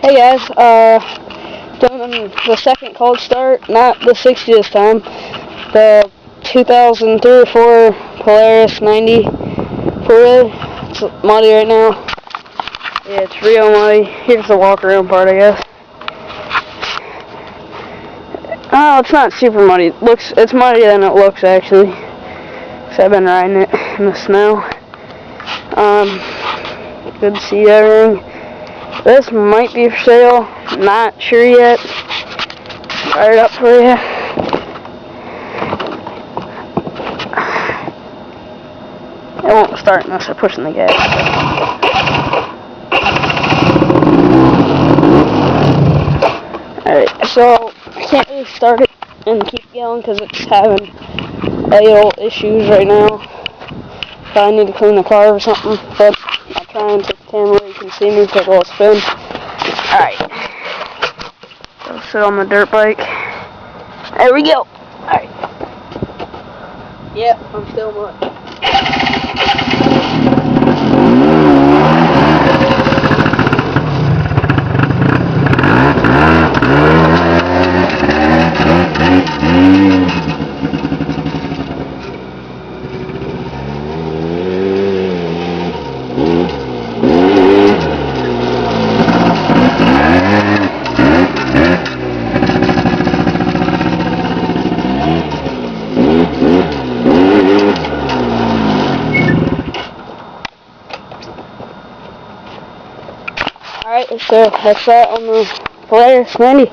Hey guys, doing the second cold start, not the 60 this time, the 2003 or 4 Polaris 90 4-wheeler. It's muddy right now. Yeah, it's real muddy. Here's the walk around part, I guess. Oh, it's not super muddy. It's muddier than it looks actually. So I've been riding it in the snow. Good to see everything. This might be for sale. Not sure yet. Fire it up for you. It won't start unless I'm pushing the gas. Alright, so I can't really start it and keep going because it's having idle issues right now. So I need to clean the car or something, but I'll try and take the camera where you can see me, take a little spin. Alright. So sit on the dirt bike. There we go. Alright. Yep, I'm still mud. Alright, so that's that on the Polaris 90.